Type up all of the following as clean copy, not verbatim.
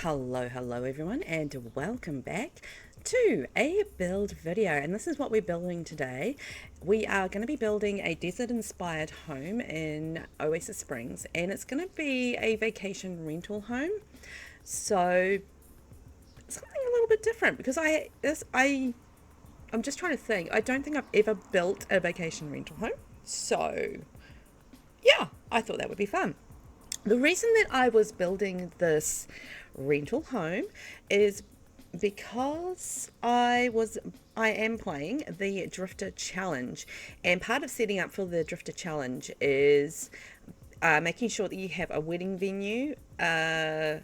Hello everyone, and welcome back to a build video. And this is what we're building today. We are going to be building a desert inspired home in Oasis Springs, and it's going to be a vacation rental home. So something a little bit different because I'm just trying to think. I don't think I've ever built a vacation rental home. So yeah, I thought that would be fun. The reason that I was building this rental home is because I am playing the Drifter Challenge, and part of setting up for the Drifter Challenge is making sure that you have a wedding venue, a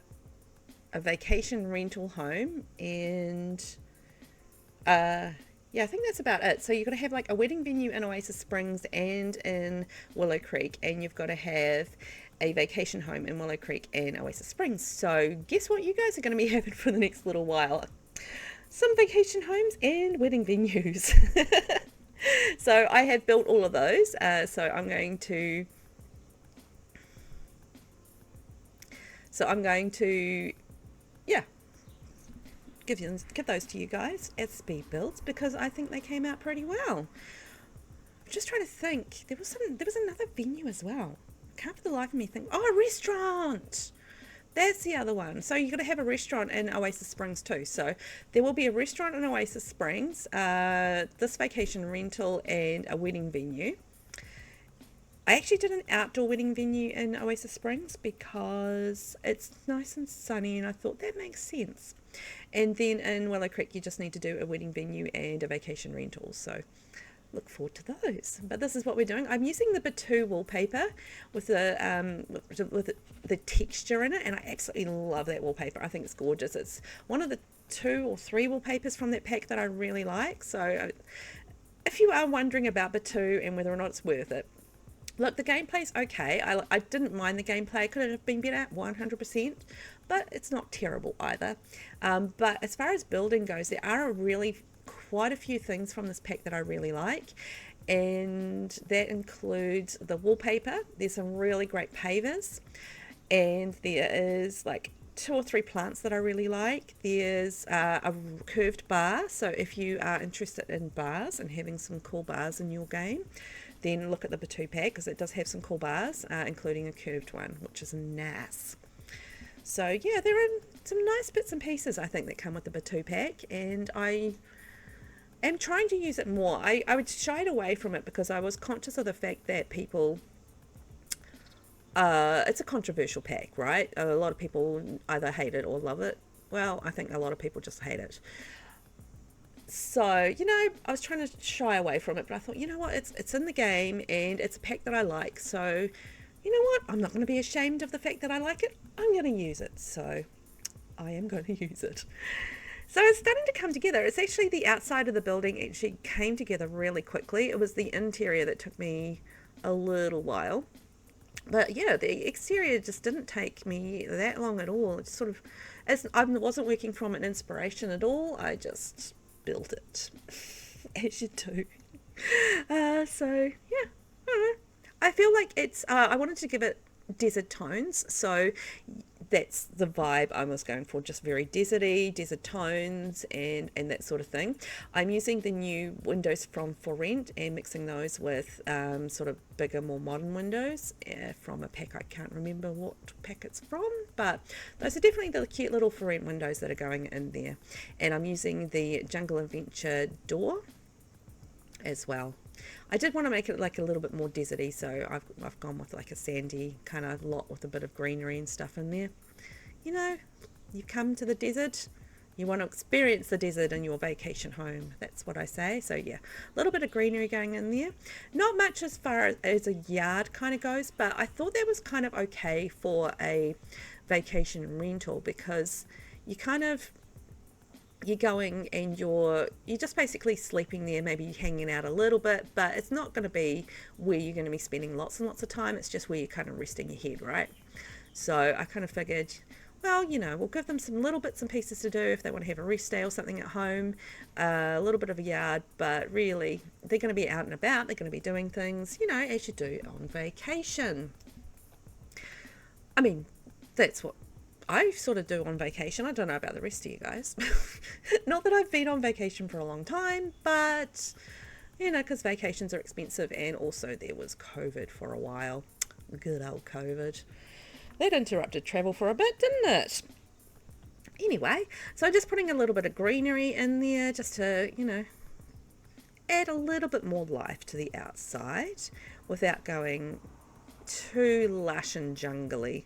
vacation rental home, and yeah, I think that's about it. So you've got to have like a wedding venue in Oasis Springs and in Willow Creek, and you've got to have a vacation home in Willow Creek and Oasis Springs. So guess what you guys are going to be having for the next little while? Some vacation homes and wedding venues. So I have built all of those. So I'm going to yeah, give those to you guys as speed builds because I think they came out pretty well. I'm just trying to think. There was another venue as well. I can't for the life of me think. Oh, a restaurant. That's the other one. So you've got to have a restaurant in Oasis Springs too. So there will be a restaurant in Oasis Springs, this vacation rental, and a wedding venue. I actually did an outdoor wedding venue in Oasis Springs because it's nice and sunny, and I thought that makes sense. And then in Willow Creek, you just need to do a wedding venue and a vacation rental. So look forward to those. But this is what we're doing. I'm using the Batu wallpaper with the texture in it, and I absolutely love that wallpaper. I think it's gorgeous. It's one of the 2 or 3 wallpapers from that pack that I really like. So if you are wondering about Batu and whether or not it's worth it, look, the gameplay's okay. I didn't mind the gameplay. Could it have been better? 100%. But it's not terrible either. But as far as building goes, there are really quite a few things from this pack that I really like. And that includes the wallpaper. There's some really great pavers. And there is like 2 or 3 plants that I really like. There's a curved bar. So if you are interested in bars and having some cool bars in your game, then look at the Batu pack because it does have some cool bars, including a curved one, which is nice. So yeah, there are some nice bits and pieces I think that come with the Batu pack, and I am trying to use it more. I would shied away from it because I was conscious of the fact that people, it's a controversial pack, right? A lot of people either hate it or love it. Well, I think a lot of people just hate it. So, I was trying to shy away from it, but I thought, you know what, it's in the game and it's a pack that I like. So, you know what, I'm not going to be ashamed of the fact that I like it. I'm going to use it. So, I am going to use it. So it's starting to come together. It's actually the outside of the building actually came together really quickly. It was the interior that took me a little while. But yeah, the exterior just didn't take me that long at all. It's sort of, as I wasn't working from an inspiration at all, I just built it as you do. So yeah, I don't know. I feel like it's I wanted to give it desert tones, so that's the vibe I was going for, just very deserty, desert tones and that sort of thing. I'm using the new windows from For Rent and mixing those with sort of bigger, more modern windows from a pack. I can't remember what pack it's from, but those are definitely the cute little For Rent windows that are going in there. And I'm using the Jungle Adventure door as well. I did want to make it like a little bit more deserty, so I've gone with like a sandy kind of lot with a bit of greenery and stuff in there. You come to the desert, you want to experience the desert in your vacation home. That's what I say. So yeah, a little bit of greenery going in there. Not much as far as a yard kind of goes, but I thought that was kind of okay for a vacation rental because you're going and you're just basically sleeping there, maybe hanging out a little bit, but it's not going to be where you're going to be spending lots and lots of time. It's just where you're kind of resting your head, right? So I kind of figured, well, we'll give them some little bits and pieces to do if they want to have a rest day or something at home, a little bit of a yard, but really they're going to be out and about. They're going to be doing things, as you do on vacation. I mean, that's what I sort of do on vacation. I don't know about the rest of you guys. Not that I've been on vacation for a long time, but, you know, because vacations are expensive, and also there was COVID for a while. Good old COVID. That interrupted travel for a bit, didn't it? Anyway, so just putting a little bit of greenery in there just to, you know, add a little bit more life to the outside without going too lush and jungly,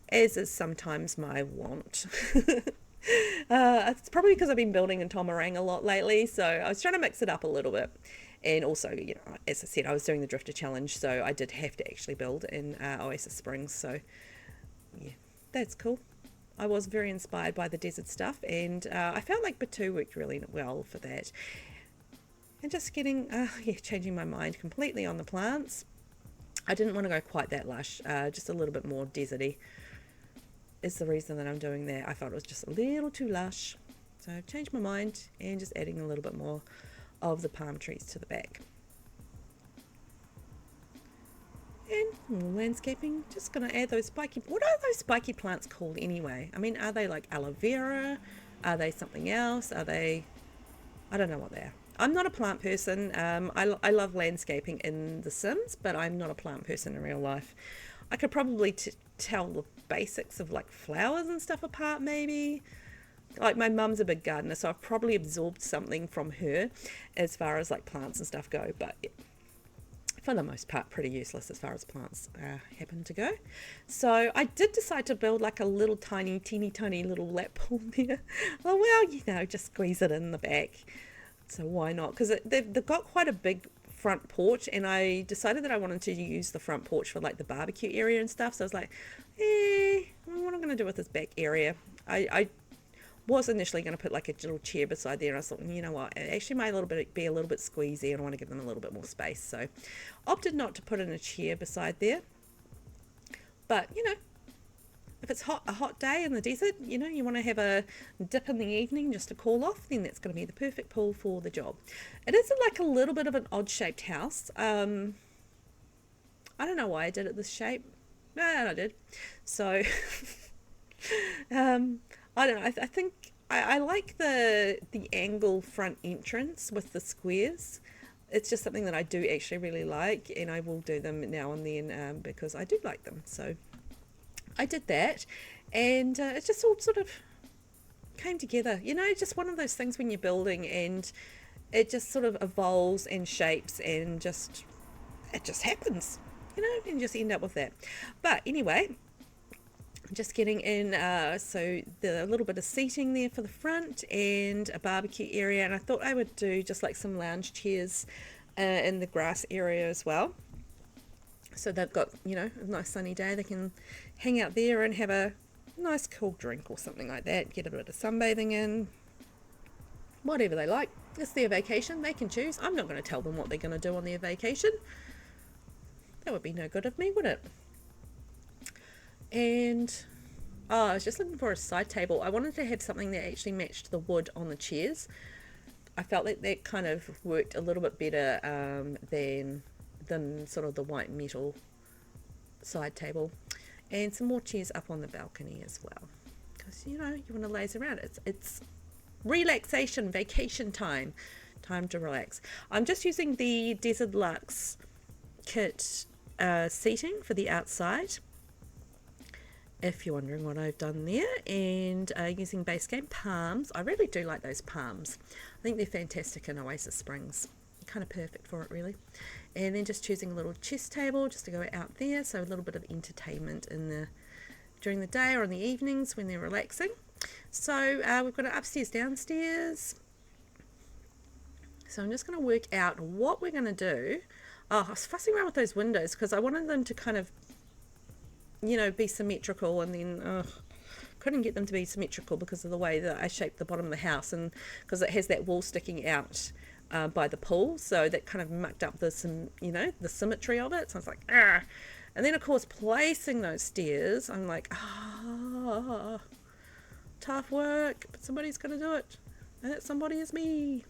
as is sometimes my want. It's probably because I've been building in Tomarang a lot lately, so I was trying to mix it up a little bit. And also, you know, as I said, I was doing the Drifter Challenge, so I did have to actually build in Oasis Springs, so yeah, that's cool. I was very inspired by the desert stuff, and I felt like Batu worked really well for that. And just getting, changing my mind completely on the plants. I didn't want to go quite that lush, just a little bit more deserty is the reason that I'm doing that. I felt it was just a little too lush. So I've changed my mind and just adding a little bit more of the palm trees to the back. And landscaping, just going to add those spiky, what are those spiky plants called anyway? I mean, are they like aloe vera? Are they something else? Are they, I don't know what they are. I'm not a plant person. I love landscaping in The Sims, but I'm not a plant person in real life. I could probably tell the basics of like flowers and stuff apart, maybe. Like my mum's a big gardener, so I've probably absorbed something from her as far as like plants and stuff go, but yeah, for the most part pretty useless as far as plants happen to go. So I did decide to build like a little teeny tiny little lap pool there. Oh well, you know, just squeeze it in the back. So why not? Because they've got quite a big front porch, and I decided that I wanted to use the front porch for like the barbecue area and stuff. So I was like, what am I going to do with this back area? I was initially going to put like a little chair beside there, and I thought, you know what, it actually might be a little bit squeezy, and I want to give them a little bit more space. So opted not to put in a chair beside there. But, you know, if it's a hot day in the desert, you know, you want to have a dip in the evening just to cool off, then that's going to be the perfect pool for the job. It is like a little bit of an odd shaped house. I don't know why I did it this shape. No, I did. So, I don't know. I think I like the angle front entrance with the squares. It's just something that I do actually really like, and I will do them now and then because I do like them. So I did that, and it just all sort of came together. You know, just one of those things when you're building, and it just sort of evolves and shapes, and it just happens, you know, and just end up with that. But anyway, just getting in, so the little bit of seating there for the front and a barbecue area, and I thought I would do just like some lounge chairs in the grass area as well. So they've got, you know, a nice sunny day, they can hang out there and have a nice cool drink or something like that, get a bit of sunbathing in, whatever they like. It's their vacation, they can choose. I'm not going to tell them what they're going to do on their vacation. That would be no good of me, would it? And I was just looking for a side table. I wanted to have something that actually matched the wood on the chairs. I felt like that kind of worked a little bit better than sort of the white metal side table. And some more chairs up on the balcony as well, because, you know, you want to laze around. It's relaxation, vacation time to relax. I'm just using the Desert Luxe kit seating for the outside, if you're wondering what I've done there, and using base game palms. I really do like those palms. I think they're fantastic in Oasis Springs. Kind of perfect for it, really. And then just choosing a little chess table just to go out there, so a little bit of entertainment during the day or in the evenings when they're relaxing. So we've got an upstairs, downstairs. So I'm just going to work out what we're going to do. I was fussing around with those windows because I wanted them to kind of, you know, be symmetrical, and then couldn't get them to be symmetrical because of the way that I shaped the bottom of the house, and because it has that wall sticking out by the pool, so that kind of mucked up the symmetry of it. So I was like, ah. And then of course placing those stairs, I'm like, tough work, but somebody's going to do it, and that somebody is me.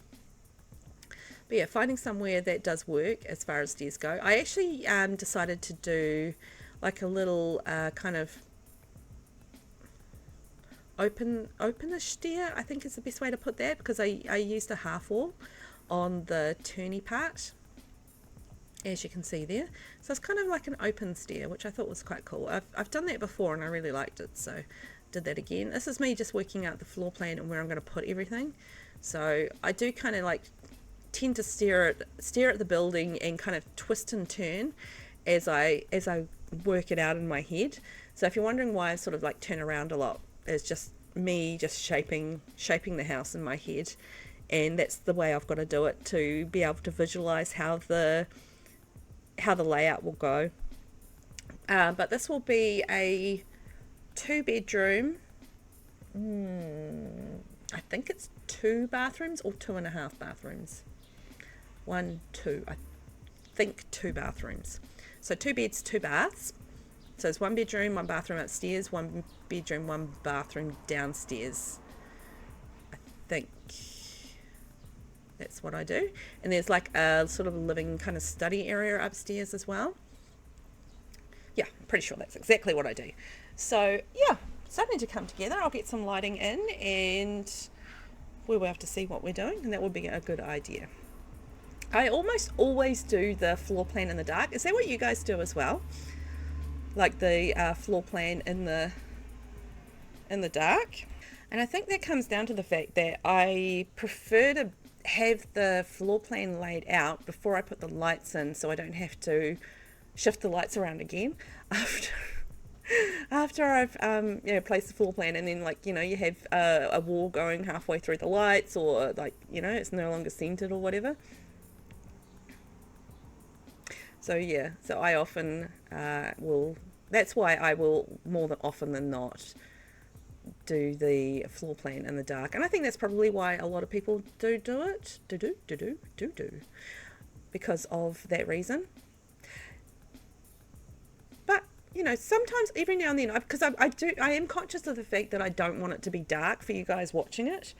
But yeah, finding somewhere that does work as far as stairs go. I actually decided to do like a little kind of openish stair, I think is the best way to put that, because I used a half wall on the turny part, as you can see there. So it's kind of like an open stair, which I thought was quite cool. I've done that before and I really liked it, so did that again. This is me just working out the floor plan and where I'm going to put everything. So I do kind of like tend to stare at the building and kind of twist and turn as I work it out in my head. So if you're wondering why I sort of like turn around a lot, it's just me just shaping the house in my head, and that's the way I've got to do it to be able to visualize how the layout will go. But this will be a 2-bedroom. I think it's 2 bathrooms or 2.5 bathrooms. 2. I think 2 bathrooms. So 2 beds, 2 baths. So it's 1 bedroom, 1 bathroom upstairs, 1 bedroom, 1 bathroom downstairs. I think that's what I do. And there's like a sort of living kind of study area upstairs as well. Yeah, I'm pretty sure that's exactly what I do. So yeah, starting to come together. I'll get some lighting in and we will have to see what we're doing, and that would be a good idea. I almost always do the floor plan in the dark. Is that what you guys do as well? Like the floor plan in the dark? And I think that comes down to the fact that I prefer to have the floor plan laid out before I put the lights in, so I don't have to shift the lights around again after I've placed the floor plan, and then like you have a wall going halfway through the lights, or like it's no longer centered or whatever. So yeah, so I often will. That's why I will more than often than not do the floor plan in the dark, and I think that's probably why a lot of people do it, because of that reason. But sometimes, every now and then, because I am conscious of the fact that I don't want it to be dark for you guys watching it,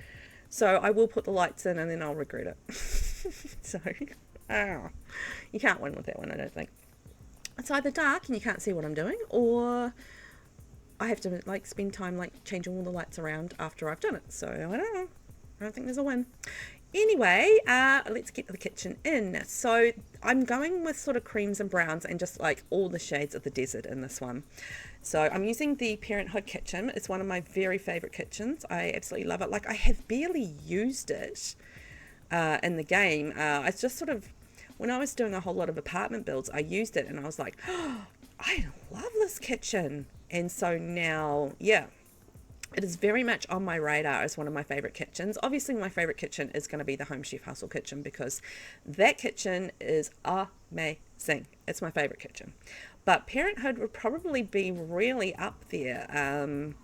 so I will put the lights in and then I'll regret it. So you can't win with that one, I don't think. It's either dark and you can't see what I'm doing, or I have to like spend time like changing all the lights around after I've done it. So I don't know. I don't think there's a win. Anyway, let's get the kitchen in. So I'm going with sort of creams and browns and just like all the shades of the desert in this one. So I'm using the Parenthood kitchen. It's one of my very favorite kitchens. I absolutely love it. Like, I have barely used it in the game. It's just sort of, when I was doing a whole lot of apartment builds, I used it and I was like, oh, I love this kitchen. And so now, yeah, it is very much on my radar as one of my favorite kitchens. Obviously, my favorite kitchen is going to be the Home Chef Hustle kitchen, because that kitchen is amazing. It's my favorite kitchen. But Parenthood would probably be really up there.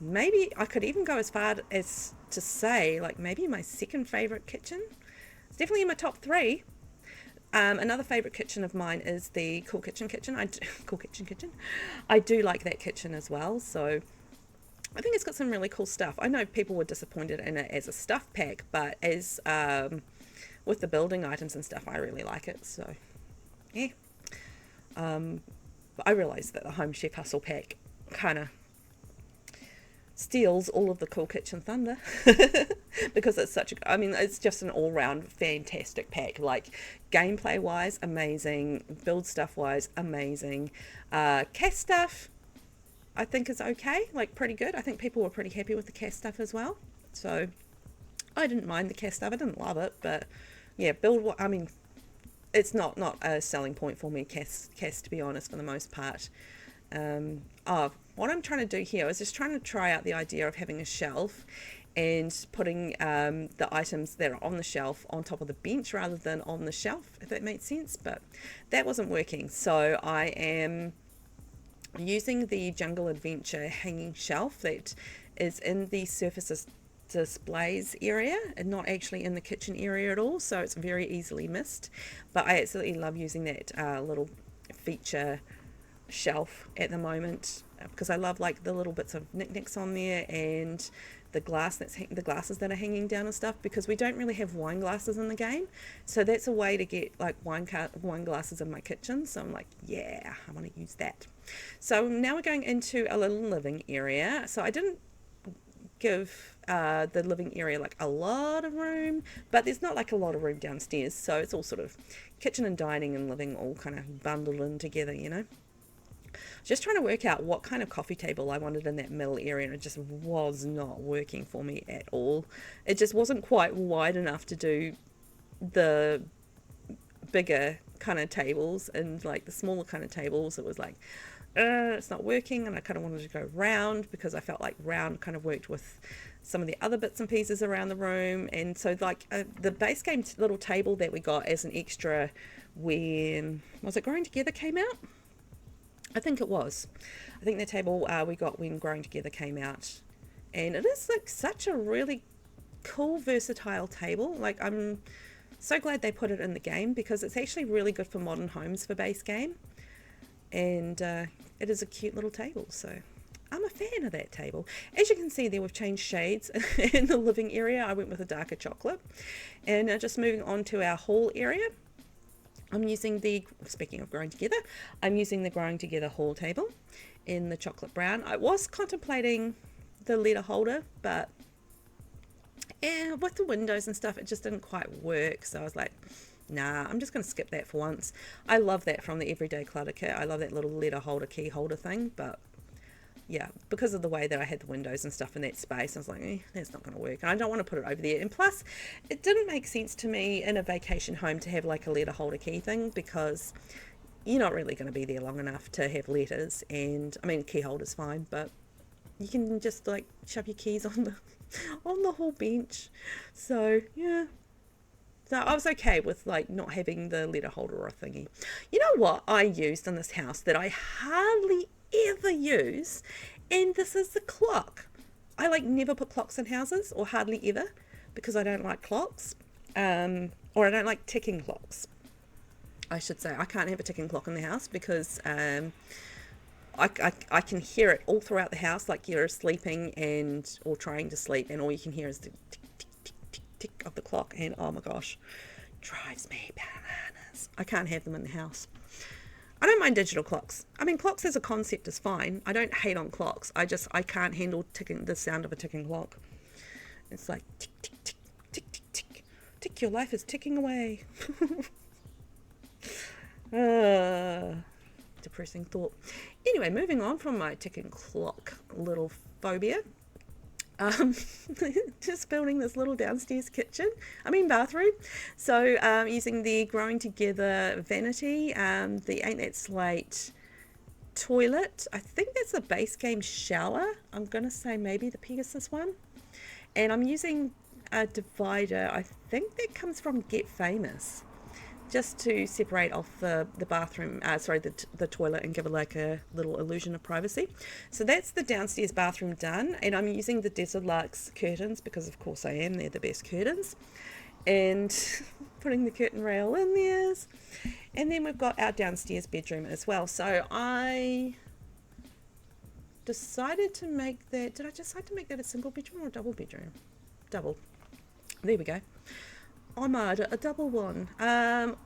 Maybe I could even go as far as to say, like, maybe my second favorite kitchen. It's definitely in my top 3. Another favorite kitchen of mine is the Cool Kitchen kitchen. Cool Kitchen. I do like that kitchen as well. So I think it's got some really cool stuff. I know people were disappointed in it as a stuff pack, but as with the building items and stuff, I really like it. So yeah. But I realised that the Home Chef Hustle pack kind of steals all of the Cool Kitchen thunder because it's it's just an all-round fantastic pack. Like, gameplay wise, amazing. Build stuff wise, amazing. Cast stuff, I think, is okay, like pretty good. I think people were pretty happy with the cast stuff as well. So I didn't mind the cast stuff. I didn't love it, but yeah, it's not a selling point for me, cast to be honest, for the most part. What I'm trying to do here is just trying to try out the idea of having a shelf and putting the items that are on the shelf on top of the bench rather than on the shelf, if that makes sense. But that wasn't working, so I am using the Jungle Adventure hanging shelf that is in the surfaces displays area and not actually in the kitchen area at all, so it's very easily missed. But I absolutely love using that little feature shelf at the moment. because I love like the little bits of knickknacks on there, and the the glasses that are hanging down and stuff, because we don't really have wine glasses in the game. So that's a way to get like wine glasses in my kitchen. So I'm like, yeah, I want to use that. So now we're going into a little living area. So I didn't give the living area like a lot of room, but there's not like a lot of room downstairs. So it's all sort of kitchen and dining and living all kind of bundled in together, you know. Just trying to work out what kind of coffee table I wanted in that middle area, and it just was not working for me at all. It just wasn't quite wide enough to do the bigger kind of tables, and like the smaller kind of tables, it was like, it's not working. And I kind of wanted to go round because I felt like round kind of worked with some of the other bits and pieces around the room. And so like the base game little table that we got as an extra when, was it Growing Together came out? I think it was. I think the table we got when Growing Together came out. And it is like such a really cool, versatile table. Like, I'm so glad they put it in the game, because it's actually really good for modern homes for base game. And it is a cute little table. So I'm a fan of that table. As you can see there, we've changed shades in the living area. I went with a darker chocolate. And just moving on to our hall area. I'm using speaking of Growing Together, I'm using the Growing Together hall table in the chocolate brown. I was contemplating the letter holder, but with the windows and stuff, it just didn't quite work. So I was like, nah, I'm just going to skip that for once. I love that from the Everyday Clutter Kit. I love that little letter holder, key holder thing, but yeah, because of the way that I had the windows and stuff in that space, I was like, that's not going to work. And I don't want to put it over there. And plus, it didn't make sense to me in a vacation home to have like a letter holder key thing, because you're not really going to be there long enough to have letters. And I mean, key holder's fine, but you can just like shove your keys on the hall bench. So yeah. So I was okay with like not having the letter holder or thingy. You know what I used in this house that I hardly ever use, and this is the clock. I like never put clocks in houses, or hardly ever, because I don't like clocks, or I don't like ticking clocks. I should say I can't have a ticking clock in the house, because I can hear it all throughout the house, like you're sleeping or trying to sleep, and all you can hear is the tick tick tick tick tick of the clock, and oh my gosh, drives me bananas. I can't have them in the house. I don't mind digital clocks. I mean, clocks as a concept is fine. I don't hate on clocks. I can't handle the sound of a ticking clock. It's like tick, tick, tick, tick, tick, tick. Tick, your life is ticking away. Depressing thought. Anyway, moving on from my ticking clock little phobia. Just building this little downstairs bathroom. So using the Growing Together vanity, the Ain't That Slate toilet. I think that's a base game shower. I'm going to say maybe the Pegasus one. And I'm using a divider. I think that comes from Get Famous, just to separate off the bathroom, the toilet, and give it like a little illusion of privacy. So that's the downstairs bathroom done, and I'm using the Desert Luxe curtains, because of course I am, they're the best curtains, and putting the curtain rail in there. And then we've got our downstairs bedroom as well. So I decided to make that, did I decide to make that a single bedroom or a double bedroom? Double. There we go. I made a double one. I'm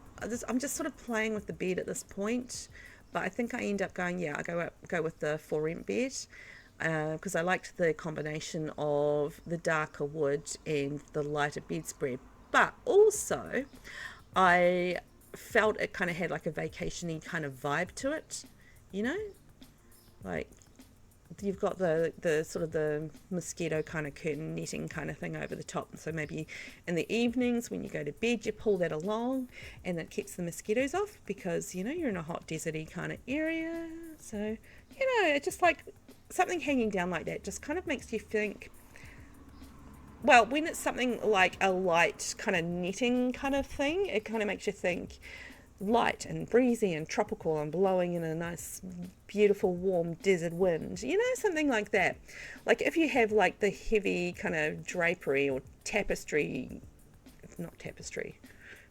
just sort of playing with the bed at this point, but I think I end up going, I go with the for rent bed, because I liked the combination of the darker wood and the lighter bedspread. But also, I felt it kind of had like a vacation-y kind of vibe to it, you know, like you've got the sort of the mosquito kind of curtain netting kind of thing over the top. So maybe in the evenings when you go to bed, you pull that along, and it keeps the mosquitoes off, because, you know, you're in a hot deserty kind of area. So, you know, it's just like something hanging down like that just kind of makes you think, well, when it's something like a light kind of netting kind of thing, it kind of makes you think light and breezy and tropical and blowing in a nice, beautiful, warm desert wind, you know, something like that. Like if you have like the heavy kind of drapery or tapestry, not tapestry,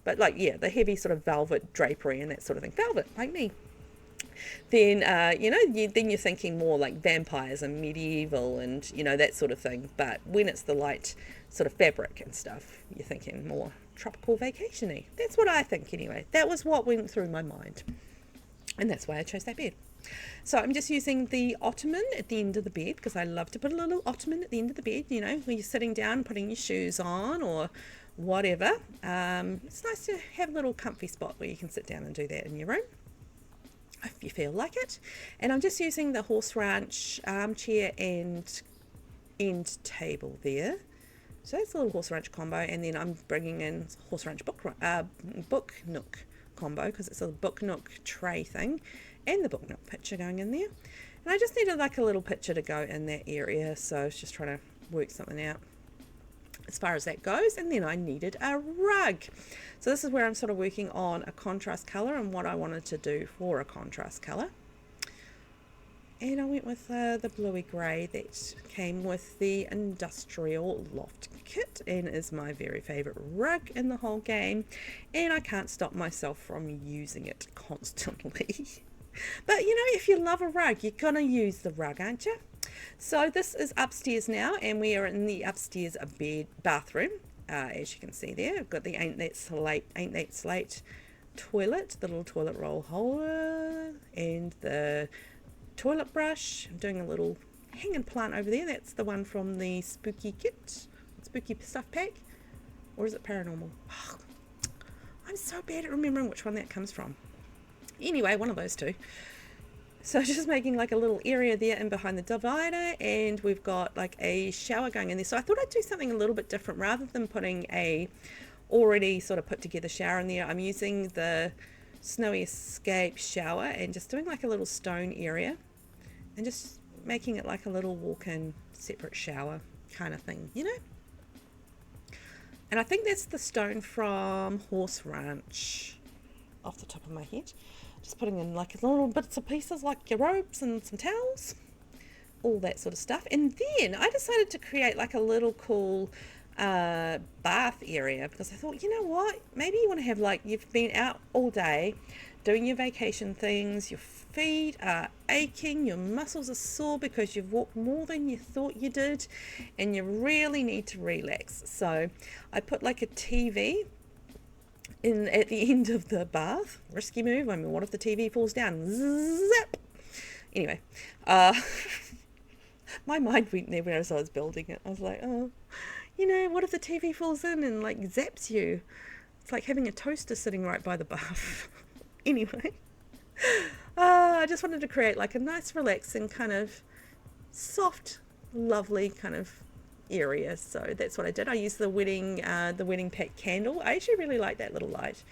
but like, yeah, the heavy sort of velvet drapery and that sort of thing. Velvet, like me. then then you're thinking more like vampires and medieval and that sort of thing. But when it's the light sort of fabric and stuff, you're thinking more tropical vacation-y. That's what I think anyway. That was what went through my mind, and that's why I chose that bed. So I'm just using the ottoman at the end of the bed because I love to put a little ottoman at the end of the bed, when you're sitting down putting your shoes on or whatever. It's nice to have a little comfy spot where you can sit down and do that in your room if you feel like it. And I'm just using the Horse Ranch armchair and end table there. So that's a little Horse Ranch combo, and then I'm bringing in Horse Ranch book nook combo because it's a book nook tray thing and the book nook picture going in there. And I just needed like a little picture to go in that area, so I was just trying to work something out as far as that goes. And then I needed a rug, so this is where I'm sort of working on a contrast color and what I wanted to do for a contrast color. And I went with the bluey grey that came with the industrial loft kit and is my very favourite rug in the whole game, and I can't stop myself from using it constantly. But if you love a rug, you're gonna use the rug, aren't you? So this is upstairs now, and we are in the upstairs bathroom. As you can see there, I've got the Ain't That Slate toilet, the little toilet roll holder, and the toilet brush. I'm doing a little hanging plant over there. That's the one from the spooky kit, spooky stuff pack, or is it paranormal? Oh, I'm so bad at remembering which one that comes from. Anyway, one of those two. So just making like a little area there in behind the divider, and we've got like a shower going in there. So I thought I'd do something a little bit different. Rather than putting a already sort of put together shower in there, I'm using the Snowy Escape shower and just doing like a little stone area and just making it like a little walk-in separate shower kind of thing, And I think that's the stone from Horse Ranch off the top of my head. Just putting in like little bits of pieces like your robes and some towels, all that sort of stuff. And then I decided to create like a little cool bath area because I thought, you know what, maybe you want to have like, you've been out all day doing your vacation things, your feet are aching, your muscles are sore because you've walked more than you thought you did, and you really need to relax. So I put like a TV in at the end of the bath. Risky move. I mean, what if the TV falls down? Zip. Anyway, my mind went there as I was building it. I was like, oh, what if the TV falls in and like zaps you? It's like having a toaster sitting right by the bath. Anyway, I just wanted to create like a nice, relaxing kind of soft, lovely kind of area. So that's what I did. I used the wedding pack candle. I actually really like that little light.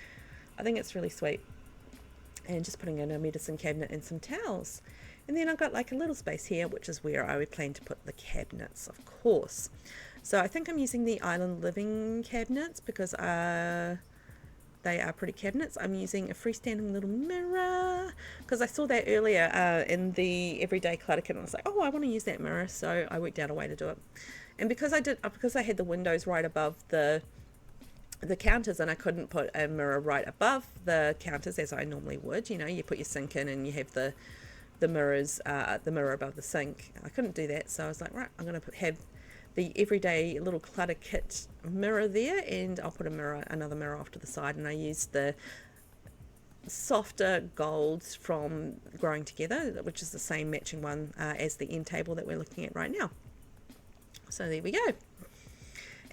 I think it's really sweet. And just putting in a medicine cabinet and some towels. And then I've got like a little space here, which is where I would plan to put the cabinets, of course. So I think I'm using the Island Living cabinets because they are pretty cabinets. I'm using a freestanding little mirror because I saw that earlier in the Everyday Clutter Kit, and I was like, oh, I want to use that mirror. So I worked out a way to do it. And because I had the windows right above the counters, and I couldn't put a mirror right above the counters as I normally would. You put your sink in and you have the mirror above the sink. I couldn't do that, so I was like, right, I'm going to have the Everyday little Clutter Kit mirror there, and I'll put another mirror off to the side, and I used the softer golds from Growing Together, which is the same matching one as the end table that we're looking at right now. So there we go.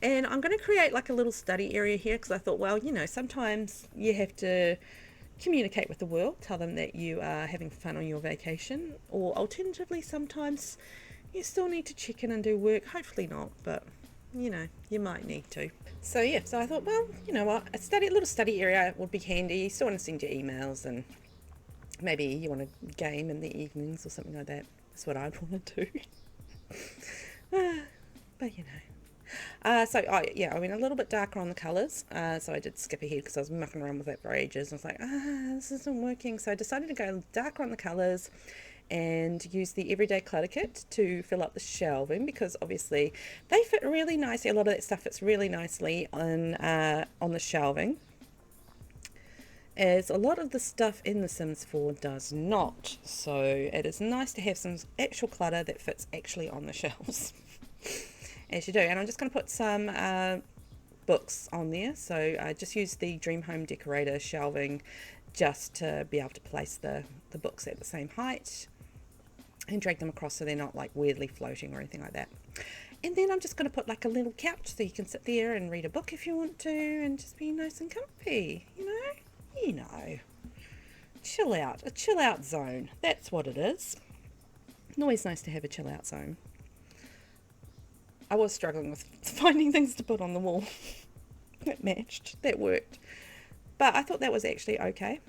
And I'm going to create like a little study area here because I thought, well, sometimes you have to communicate with the world, tell them that you are having fun on your vacation, or alternatively, sometimes you still need to check in and do work. Hopefully not, but you might need to. So yeah, so I thought, well, you know what, a little study area would be handy. You still want to send your emails, and maybe you want to game in the evenings or something like that. That's what I'd want to do. But I went a little bit darker on the colours, so I did skip ahead because I was mucking around with that for ages. I was like, this isn't working, so I decided to go darker on the colours and use the Everyday Clutter Kit to fill up the shelving, because obviously they fit really nicely. A lot of that stuff fits really nicely on the shelving. as a lot of the stuff in The Sims 4 does not. So it is nice to have some actual clutter that fits actually on the shelves, as you do. And I'm just going to put some books on there. So I just use the Dream Home Decorator shelving just to be able to place the books at the same height and drag them across so they're not like weirdly floating or anything like that. And then I'm just going to put like a little couch so you can sit there and read a book if you want to and just be nice and comfy, you know, chill out, a chill out zone. That's what it is. Always nice to have a chill out zone. I was struggling with finding things to put on the wall that matched, that worked. But I thought that was actually okay.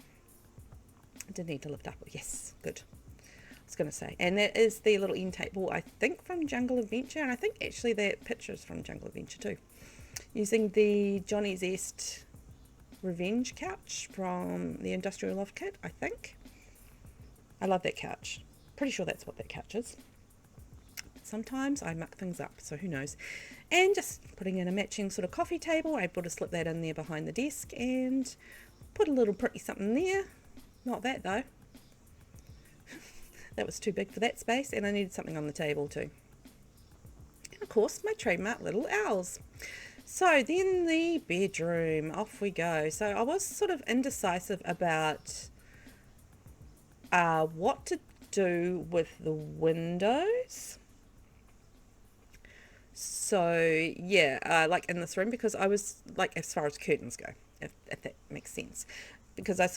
I did need to lift up. Yes, good. I was going to say. And that is the little end table, I think, from Jungle Adventure. And I think actually that picture is from Jungle Adventure too. Using the Johnny Zest Revenge couch from the Industrial Loft kit, I think. I love that couch. Pretty sure that's what that couch is. Sometimes I muck things up, so who knows. And just putting in a matching sort of coffee table. I able to slip that in there behind the desk and put a little pretty something there. Not that though. That was too big for that space, and I needed something on the table too. And of course my trademark little owls. So then the bedroom, off we go. So I was sort of indecisive about what to do with the windows. So yeah, like in this room, because I was like, as far as curtains go, if that makes sense, because I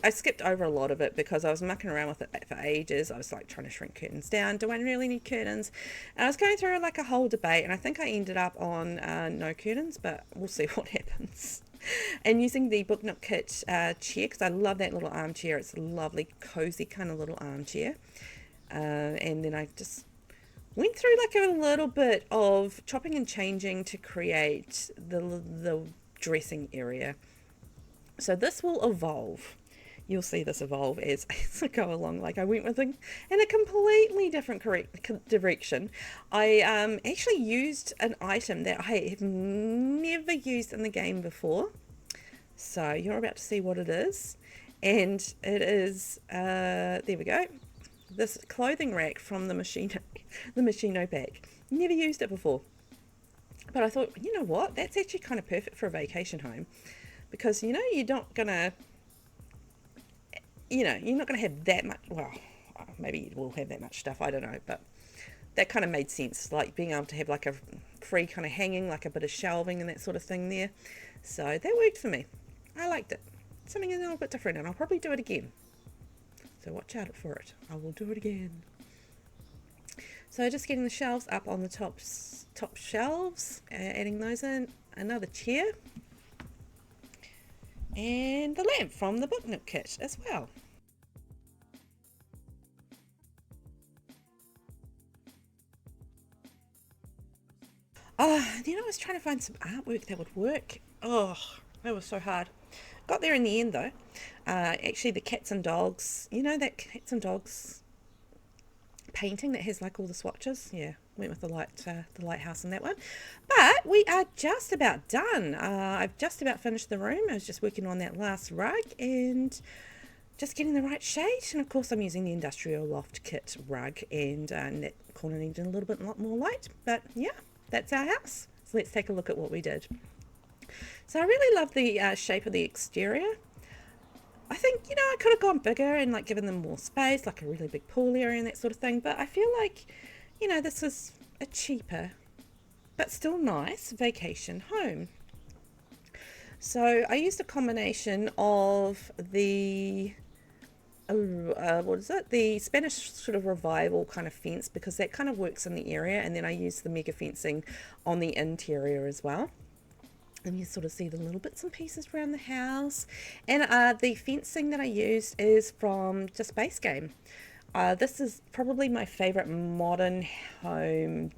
skipped over a lot of it because I was mucking around with it for ages. I was like trying to shrink curtains down. Do I really need curtains? And I was going through like a whole debate, and I think I ended up on no curtains, but we'll see what happens. And using the Book Nook kit chair, because I love that little armchair. It's a lovely, cozy kind of little armchair. And then I just went through like a little bit of chopping and changing to create the dressing area. So this will evolve. You'll see this evolve as I go along. Like I went with in a completely different direction. I actually used an item that I have never used in the game before. So you're about to see what it is. And it is, there we go, this clothing rack from the Machino pack. Never used it before. But I thought, you know what, that's actually kind of perfect for a vacation home. Because, you're not going to, you're not going to have that much, well, maybe you will have that much stuff, I don't know, but that kind of made sense, like being able to have like a free kind of hanging, like a bit of shelving and that sort of thing there. So that worked for me. I liked it. Something a little bit different, and I'll probably do it again. So watch out for it. I will do it again. So just getting the shelves up on the top shelves, adding those in, another chair, and the lamp from the Book Nook kit as well. I was trying to find some artwork that would work. Oh, that was so hard. Got there in the end though. Actually the cats and dogs, that cats and dogs painting that has like all the swatches. Yeah, went with the lighthouse in that one. But we are just about done. I've just about finished the room. I was just working on that last rug and just getting the right shade. And of course I'm using the Industrial Loft Kit rug, and that corner needed a little bit more light. But yeah, that's our house. So let's take a look at what we did. So I really love the shape of the exterior. I think, I could have gone bigger and like given them more space, like a really big pool area and that sort of thing. But I feel like, this is a cheaper, but still nice vacation home. So I used a combination of the, the Spanish sort of revival kind of fence, because that kind of works in the area. And then I used the mega fencing on the interior as well. And you sort of see the little bits and pieces around the house. And the fencing that I used is from just Base Game. This is probably my favorite modern home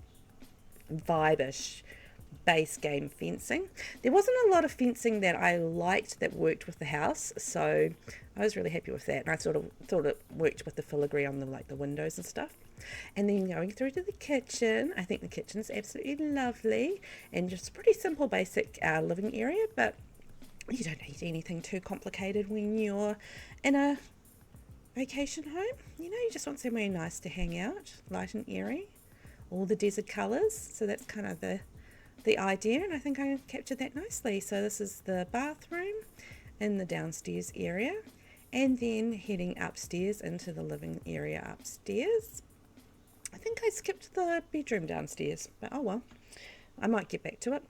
vibe-ish Base Game fencing. There wasn't a lot of fencing that I liked that worked with the house, so I was really happy with that. And I sort of thought it worked with the filigree on the windows and stuff. And then going through to the kitchen, I think the kitchen is absolutely lovely and just a pretty simple basic living area, but You don't need anything too complicated when you're in a vacation home. You know, you just want somewhere nice to hang out, light and airy, all the desert colours. So that's kind of the idea, and I think I captured that nicely. So this is the bathroom in the downstairs area, and then heading upstairs into the living area upstairs. I think I skipped the bedroom downstairs, but oh well, I might get back to it.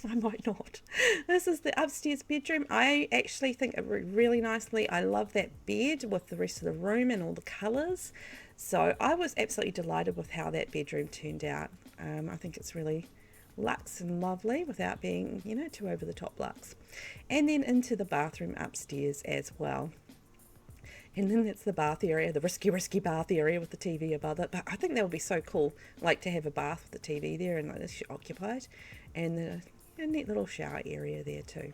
I might not. This is the upstairs bedroom. I actually think it worked really nicely. I love that bed with the rest of the room and all the colours. So I was absolutely delighted with how that bedroom turned out. I think it's really luxe and lovely without being, you know, too over the top luxe. And then into the bathroom upstairs as well. And then that's the bath area, the risky bath area with the TV above it. But I think that would be so cool, like to have a bath with the TV there and like this occupied, and a neat little shower area there too.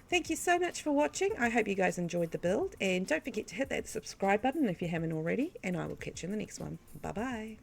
Thank you so much for watching. I hope you guys enjoyed the build, and don't forget to hit that subscribe button if you haven't already, and I will catch you in the next one. Bye bye.